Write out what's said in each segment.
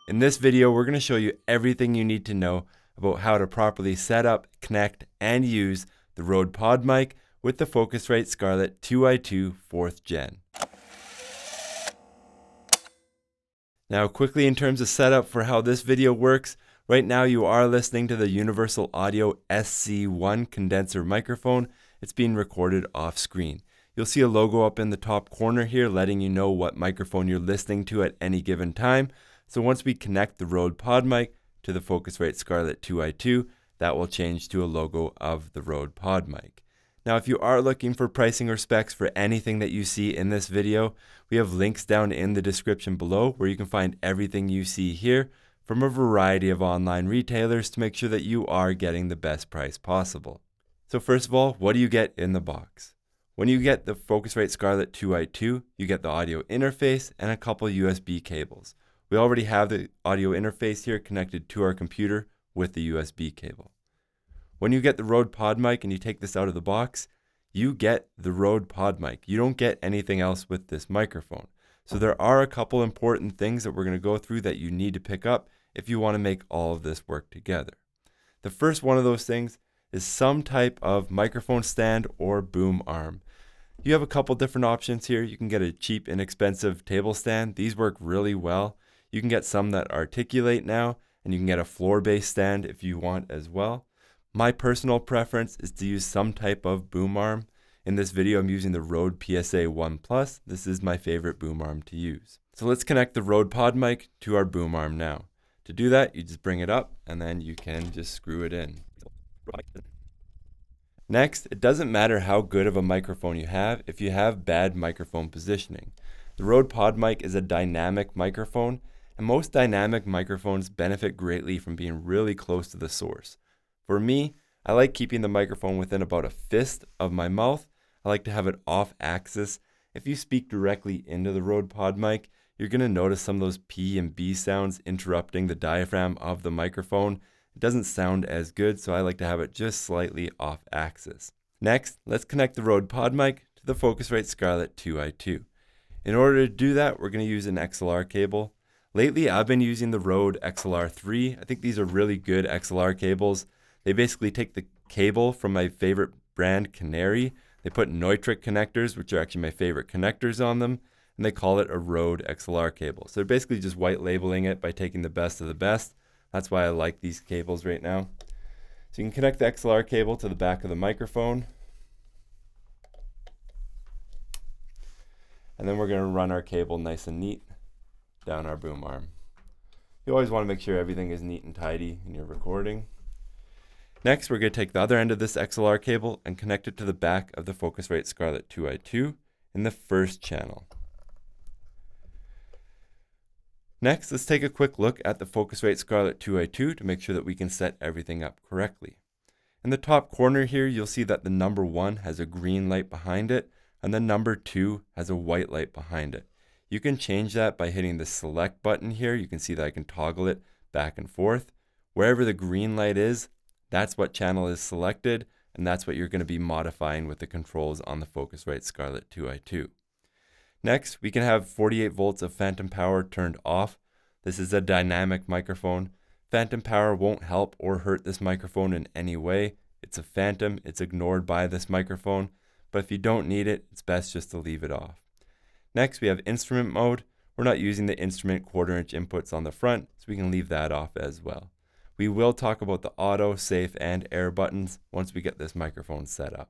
In this video, we're going to show you everything you need to know about how to properly set up, connect, and use the Rode Podmic with the Focusrite Scarlett 2i2 4th Gen. Now quickly, in terms of setup for how this video works, right now you are listening to the Universal Audio SC1 condenser microphone. It's being recorded off screen. You'll see a logo up in the top corner here letting you know what microphone you're listening to at any given time. So once we connect the Rode Podmic to the Focusrite Scarlett 2i2, that will change to a logo of the Rode Podmic. Now, if you are looking for pricing or specs for anything that you see in this video, we have links down in the description below where you can find everything you see here from a variety of online retailers to make sure that you are getting the best price possible. So first of all, what do you get in the box? When you get the Focusrite Scarlett 2i2, you get the audio interface and a couple USB cables. We already have the audio interface here connected to our computer with the USB cable. When you get the Rode Podmic and you take this out of the box, you get the Rode Podmic. You don't get anything else with this microphone. So there are a couple important things that we're going to go through that you need to pick up if you want to make all of this work together. The first one of those things is some type of microphone stand or boom arm. You have a couple different options here. You can get a cheap, inexpensive table stand. These work really well. You can get some that articulate now, and you can get a floor-based stand if you want as well. My personal preference is to use some type of boom arm. In this video, I'm using the Rode PSA 1 Plus. This is my favorite boom arm to use. So let's connect the Rode Podmic to our boom arm now. To do that, you just bring it up, and then you can just screw it in. Next, it doesn't matter how good of a microphone you have if you have bad microphone positioning. The Rode Podmic is a dynamic microphone, and most dynamic microphones benefit greatly from being really close to the source. For me, I like keeping the microphone within about a fist of my mouth. I like to have it off axis. If you speak directly into the Rode Podmic, you're going to notice some of those P and B sounds interrupting the diaphragm of the microphone. It doesn't sound as good, so I like to have it just slightly off axis. Next, let's connect the Rode Podmic to the Focusrite Scarlett 2i2. In order to do that, we're going to use an XLR cable. Lately, I've been using the Rode XLR3. I think these are really good XLR cables. They basically take the cable from my favorite brand, Canary. They put Neutrik connectors, which are actually my favorite connectors on them, and they call it a Rode XLR cable. So they're basically just white labeling it by taking the best of the best. That's why I like these cables right now. So you can connect the XLR cable to the back of the microphone. And then we're going to run our cable nice and neat down our boom arm. You always want to make sure everything is neat and tidy in your recording. Next, we're going to take the other end of this XLR cable and connect it to the back of the Focusrite Scarlett 2i2 in the first channel. Next, let's take a quick look at the Focusrite Scarlett 2i2 to make sure that we can set everything up correctly. In the top corner here, you'll see that the number 1 has a green light behind it, and the number 2 has a white light behind it. You can change that by hitting the select button here. You can see that I can toggle it back and forth. Wherever the green light is, that's what channel is selected, and that's what you're going to be modifying with the controls on the Focusrite Scarlett 2i2. Next, we can have 48 volts of phantom power turned off. This is a dynamic microphone. Phantom power won't help or hurt this microphone in any way. It's a phantom, it's ignored by this microphone, but if you don't need it, it's best just to leave it off. Next, we have instrument mode. We're not using the instrument 1/4 inch inputs on the front, so we can leave that off as well. We will talk about the auto, safe, and air buttons once we get this microphone set up.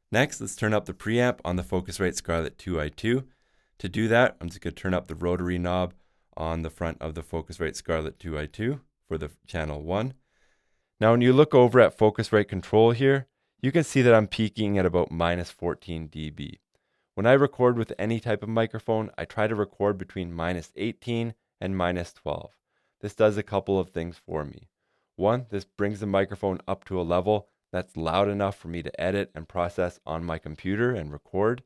Next, let's turn up the preamp on the Focusrite Scarlett 2i2. To do that, I'm just going to turn up the rotary knob on the front of the Focusrite Scarlett 2i2 for the channel 1. Now, when you look over at Focusrite control here, you can see that I'm peaking at about -14 dB. When I record with any type of microphone, I try to record between -18 and -12. This does a couple of things for me. One, this brings the microphone up to a level that's loud enough for me to edit and process on my computer and record.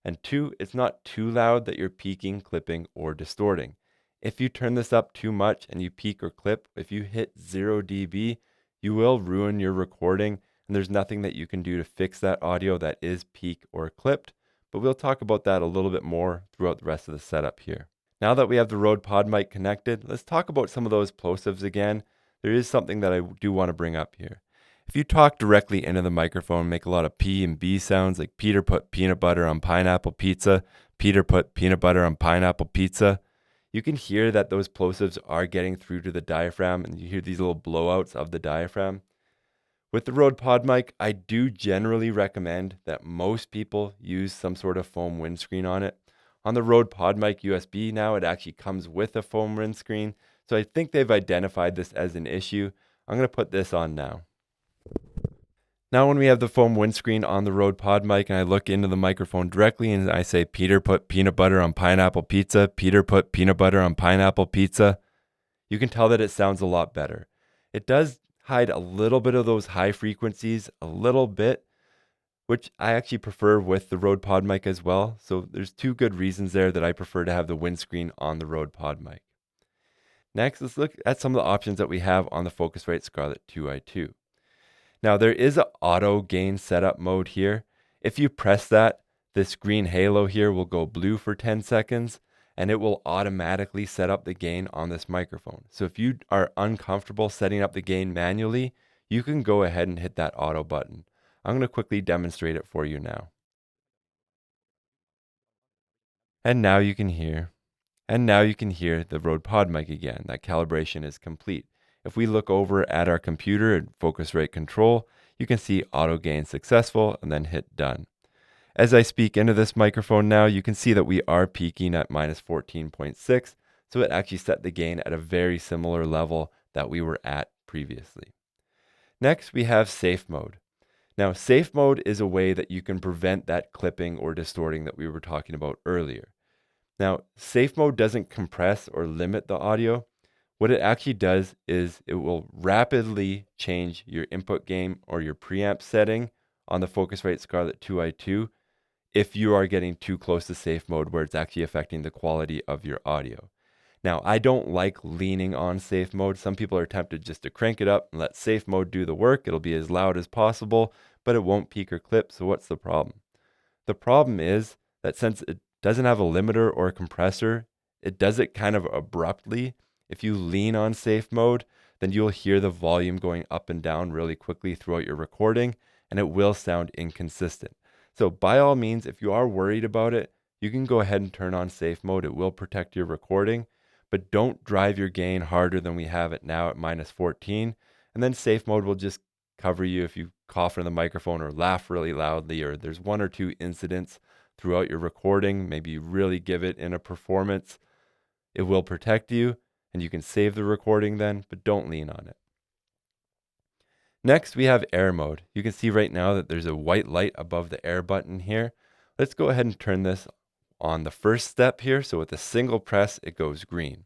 And two, it's not too loud that you're peaking, clipping, or distorting. If you turn this up too much and you peak or clip, if you hit 0 dB, you will ruin your recording, and there's nothing that you can do to fix that audio that is peak or clipped. But we'll talk about that a little bit more throughout the rest of the setup here. Now that we have the Rode Podmic connected, let's talk about some of those plosives again. There is something that I do want to bring up here. If you talk directly into the microphone, make a lot of P and B sounds, like Peter put peanut butter on pineapple pizza, Peter put peanut butter on pineapple pizza, you can hear that those plosives are getting through to the diaphragm, and you hear these little blowouts of the diaphragm. With the Rode Podmic, I do generally recommend that most people use some sort of foam windscreen on it. On the Rode Podmic USB now, it actually comes with a foam windscreen, so I think they've identified this as an issue. I'm going to put this on now. Now when we have the foam windscreen on the Rode Podmic and I look into the microphone directly and I say, Peter put peanut butter on pineapple pizza, Peter put peanut butter on pineapple pizza, you can tell that it sounds a lot better. It does hide a little bit of those high frequencies, a little bit, which I actually prefer with the Rode Podmic as well. So there's two good reasons there that I prefer to have the windscreen on the Rode Podmic. Next, let's look at some of the options that we have on the Focusrite Scarlett 2i2. Now there is an auto gain setup mode here. If you press that, this green halo here will go blue for 10 seconds and it will automatically set up the gain on this microphone. So if you are uncomfortable setting up the gain manually, you can go ahead and hit that auto button. I'm going to quickly demonstrate it for you now. And now you can hear. And now you can hear the Rode Podmic again. That calibration is complete. If we look over at our computer and Focusrite control, you can see auto gain successful and then hit done. As I speak into this microphone now, you can see that we are peaking at minus 14.6. So it actually set the gain at a very similar level that we were at previously. Next, we have safe mode. Now, safe mode is a way that you can prevent that clipping or distorting that we were talking about earlier. Now, safe mode doesn't compress or limit the audio. What it actually does is it will rapidly change your input gain or your preamp setting on the Focusrite Scarlett 2i2 if you are getting too close to safe mode where it's actually affecting the quality of your audio. Now, I don't like leaning on safe mode. Some people are tempted just to crank it up and let safe mode do the work. It'll be as loud as possible, but it won't peak or clip. So what's the problem? The problem is that since it doesn't have a limiter or a compressor, it does it kind of abruptly. If you lean on safe mode, then you'll hear the volume going up and down really quickly throughout your recording, and it will sound inconsistent. So by all means, if you are worried about it, you can go ahead and turn on safe mode. It will protect your recording, but don't drive your gain harder than we have it now at minus 14. And then safe mode will just cover you if you cough in the microphone or laugh really loudly, or there's one or two incidents throughout your recording. Maybe you really give it in a performance. It will protect you and you can save the recording then, but don't lean on it. Next, we have air mode. You can see right now that there's a white light above the air button here. Let's go ahead and turn this on the first step here. So with a single press, it goes green.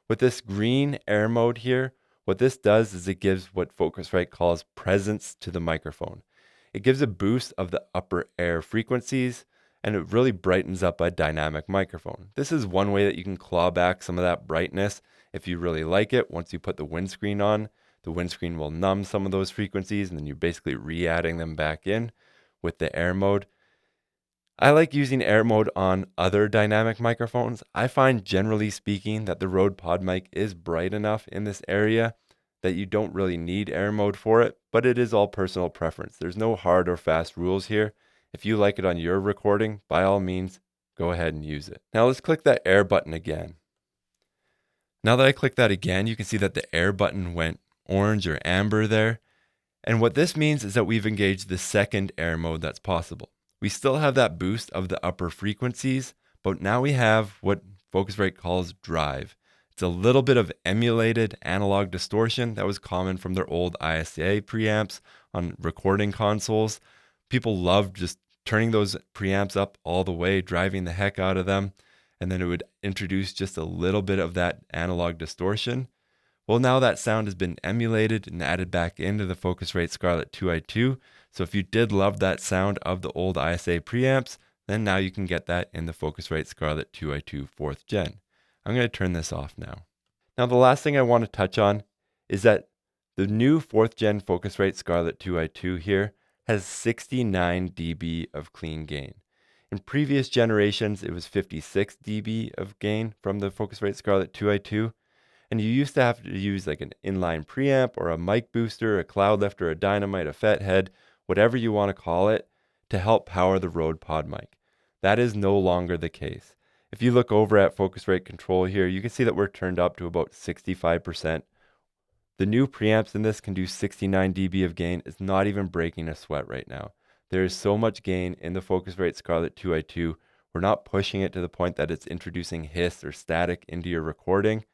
With this green air mode here, what this does is it gives what Focusrite calls presence to the microphone. It gives a boost of the upper air frequencies, and it really brightens up a dynamic microphone. This is one way that you can claw back some of that brightness if you really like it. Once you put the windscreen on, the windscreen will numb some of those frequencies, and then you're basically re-adding them back in with the air mode. I like using air mode on other dynamic microphones. I find, generally speaking, that the Rode Podmic is bright enough in this area that you don't really need air mode for it, but it is all personal preference. There's no hard or fast rules here. If you like it on your recording, by all means, go ahead and use it. Now let's click that air button again. Now that I click that again, you can see that the air button went orange or amber there. And what this means is that we've engaged the second air mode that's possible. We still have that boost of the upper frequencies, but now we have what Focusrite calls drive. It's a little bit of emulated analog distortion that was common from their old ISA preamps on recording consoles. People loved just turning those preamps up all the way, driving the heck out of them, and then it would introduce just a little bit of that analog distortion. Well, now that sound has been emulated and added back into the Focusrite Scarlett 2i2. So if you did love that sound of the old ISA preamps, then now you can get that in the Focusrite Scarlett 2i2 4th Gen. I'm going to turn this off now. Now the last thing I want to touch on is that the new 4th Gen Focusrite Scarlett 2i2 here has 69 dB of clean gain. In previous generations, it was 56 dB of gain from the Focusrite Scarlett 2i2. And you used to have to use like an inline preamp or a mic booster, a Cloudlifter, a dynamite, a fet head, whatever you want to call it, to help power the Rode Podmic. That is no longer the case. If you look over at Focusrite control here, you can see that we're turned up to about 65%. The new preamps in this can do 69 dB of gain. It's not even breaking a sweat right now. There is so much gain in the Focusrite Scarlett 2i2. We're not pushing it to the point that it's introducing hiss or static into your recording.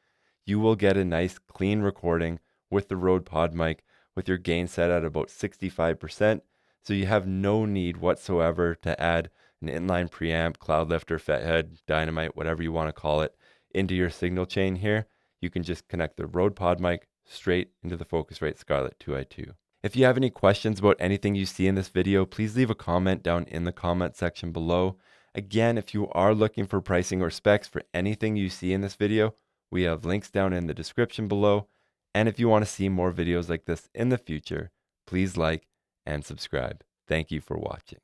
You will get a nice clean recording with the Rode Podmic with your gain set at about 65%. So you have no need whatsoever to add an inline preamp, Cloudlifter, fet head, dynamite, whatever you want to call it, into your signal chain here. You can just connect the Rode Podmic straight into the Focusrite Scarlett 2i2. If you have any questions about anything you see in this video, please leave a comment down in the comment section below. Again, if you are looking for pricing or specs for anything you see in this video, we have links down in the description below. And if you want to see more videos like this in the future, please like and subscribe. Thank you for watching.